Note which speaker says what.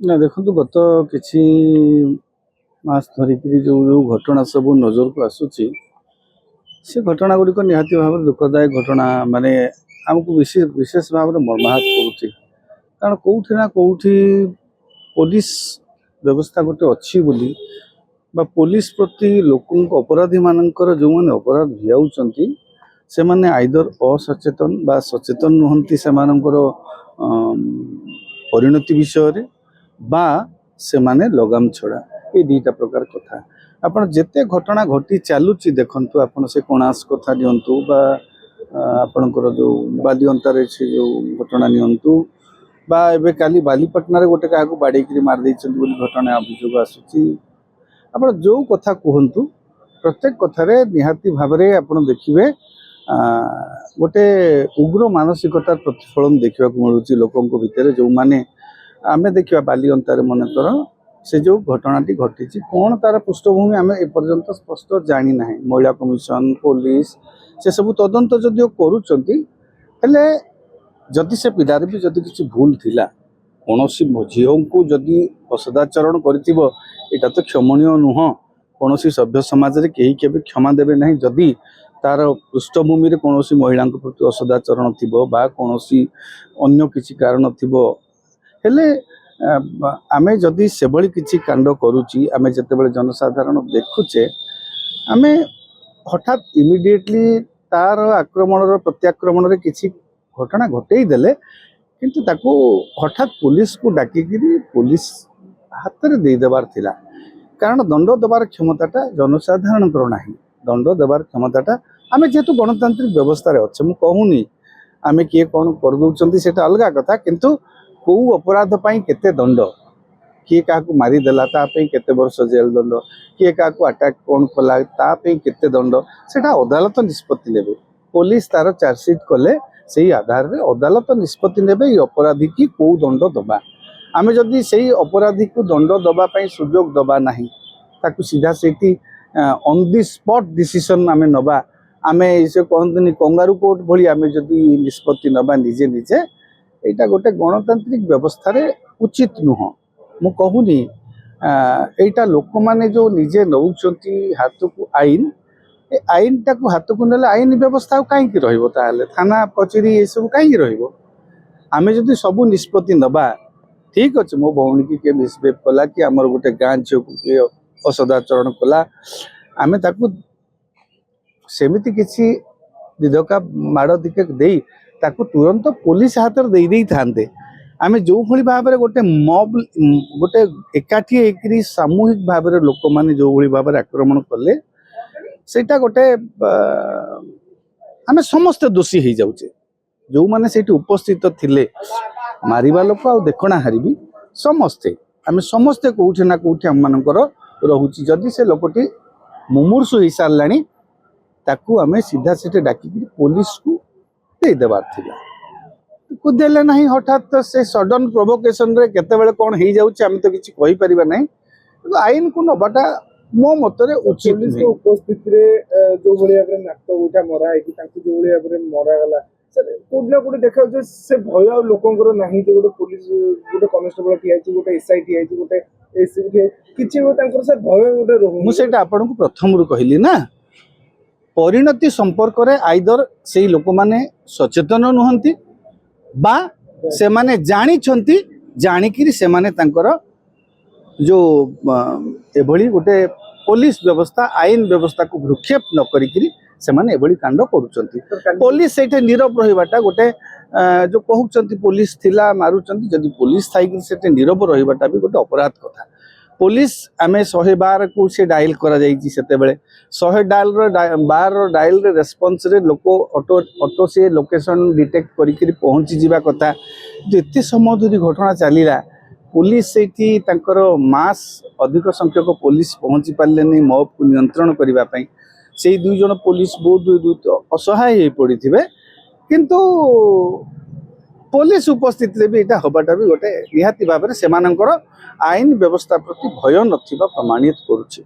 Speaker 1: ना देखो गत किछि मास धरिक जो जो घटना सब नजर को आसूची से घटना गुड़िक निहाती भाव दुखदायक घटना माने आमको विशेष विशेष भाव में मर्माहत करुच्ची कारण कौटी ना कौटी पुलिस व्यवस्था गोटे अच्छी बोली बा पुलिस प्रति लोकों अपराधी मानकर जो मैंने अपराध भियाउचंती से माने आइदर असचेतन बा सचेतन नुहंती से मानकर परिणति विषय रे बा से माने लगाम छड़ा ये दुईटा प्रकार कथा आपण जेते घटना घटी चलुची देखंतु आपण से कोणास कथा दियंतु बा आपणकर जो बालिअंतारे से जो घटना नियंतु बा एबे काली बालीपटना रे गोटे काहाकू बाड़ेकी मार दैछन बोली घटना अभियोग आसुची आपण जो कथा कहंतु प्रत्येक कथारे निहाती भाबरे आपण देखिबे गोटे उग्र मानसिकतार प्रतिफलन देखा मिलूँ लोकों भितर जो माने आमे देखा बालिअंतारे मनकर से जो घटनाटी घटी कौन तार पृष्ठभूमि आम एपर्यंत स्पष्ट जानी ना महिला कमिशन पुलिस से सब तदंत जदिओ करुँचे जदि से पिलार भी जदि किसी भूल थिला कौन झील को जदि असदाचरण करा तो क्षमणीय नुह कौन सभ्य समाज रे कहीं केबे क्षमा देवे ना जदि तार पृष्ठभूमि कौन महिला प्रति असदाचरण थी कौन अन्य किसी कारण थी हेले आमे जदि से भली किसी कांड करुची आमे जेतेबेले जनसाधारण देखुचे आमे हठात इमिडिएटली तार आक्रमण प्रत्याक्रमण रे किसी घटना घटई देले किंतु ताको हठात पुलिस को डाकिकी पुलिस हाथ में दे देवार थिला कारण दंड देवार क्षमताटा जनसाधारणकर नाही दंड देवार क्षमताटा आमे जेहेतु गणतांत्रिक व्यवस्था रे अच्छे मु कहूनी आमे किए कौन कर दउचंती सेटा अलगा कथा किंतु कौ अपराध पाई केते दंड किए काकू मारिदेला तापई केते वर्ष जेल दंड किए काकू अटैक कौन कला तापई केते दंड सेटा अदालत निष्पत्ति नेबे पुलिस तार चार्जसीट कले सेही आधार रे अदालत निष्पत्ति नेबे अपराधी की कौ दंड दबा आमे जदि सेही अपराधी को दंड दबा पाई सुयोग दबा नाही ताकू सीधा सेठी ऑन द स्पॉट डिसीजन आमे नबा आमे से कहतनी कंगारू कोर्ट भली आमे जदि निष्पत्ति नबा निजे निजे एटा गोटे गणतांत्रिक व्यवस्था रे उचित नुह मु कहूनी एटा लोक माने जो निजे नौचंती हाथ को आईन ए आईन टाको हाथ को नेले आईन व्यवस्था कहीं रहिबो ताले थाना कचेरी ये सब कहीं रहिबो आमे जदि सब निष्पत्ति नबा ठीक अच्छे मो भौणी की के मिसबिहेव कला कि आमर गोटे गाँ झील को किए असदाचरण कला आमे ताकू सेमिति किसी दिधका माड़ दिके देई ताकू तुरंत पुलिस हाथ में दे थांते आम जो भली भाव में गोटे मब गोटे एकाठी एक सामूहिक भाव में लोक मैंने जो भली भाव में आक्रमण कले सेटा गोटे आम समस्ते दोषी हो जाऊे जो मैंने से उपस्थित थिले मारिबा लोक आ देखणा हारी समस्ते आम समस्ते कौटी ना कौटी आम मानकर रोचे जदि से लोकटी मुमूर्षु हो सारे ताकू आम सीधा सीधे डाकिकी पुलिस को दे देवार थिला को देले नहीं हठात तो से सडन प्रोवोकेशन रे केतेबेले कोन हे जाउची हम तो किछि कहि परिबा नहीं तो आईन को नबाटा मो मतरे उचित
Speaker 2: पुलिस के उपस्थिति रे जो भलिया रे नाक उठा मरा है कि तांको जो भलिया रे मरा गला सर कोडला कोड देखा जो से भय लोकंकर नहीं जो गोटे पुलिस गोटे कांस्टेबल ठिया छि गोटे एसआई ठिया छि गोटे एसीबी ठिया किछि गो तांकर सर भय गोटे रहु
Speaker 1: मु सेटा आपन को प्रथम रु कहली ना परिणति संपर्क रे आइदर से लोक माने सचेतन नुहंती बा से माने जानी छंती जानिकी से माने तांकर जो एभली गोटे पुलिस व्यवस्था आईन व्यवस्था को भ्रुक्षेप न करिकी से माने एभली कांड करूचंती पुलिस सेठे नीरव रहिबाटा गोटे जो कहउचंती पुलिस थिला मारुचंती जदि पुलिस थाई कि सेठे नीरव रहिबाटा भी गोटे अपराध कथा पुलिस आमे 112 को से डायल करा जाइछि सेते बेले 100 डायल रो 12 डायल रे रेस्पॉन्स रे लोको ऑटो से लोकेशन डिटेक्ट करिकरी पहुंची जीवा कथा जेते समय धरी घटना चलीला पुलिस सेठी तांकर मास अधिक संख्यक पुलिस पहुंची पारले नहीं मॉब को नियंत्रण करबा पई से दुई जन पुलिस बहुत असहाय हो पड़िथिबे किंतु पुलिस उपस्थिति भी यहाँ हबाटा भी गोटे निहाती भाव में से आईन व्यवस्था प्रति भय नथिबा प्रमाणित करुछि।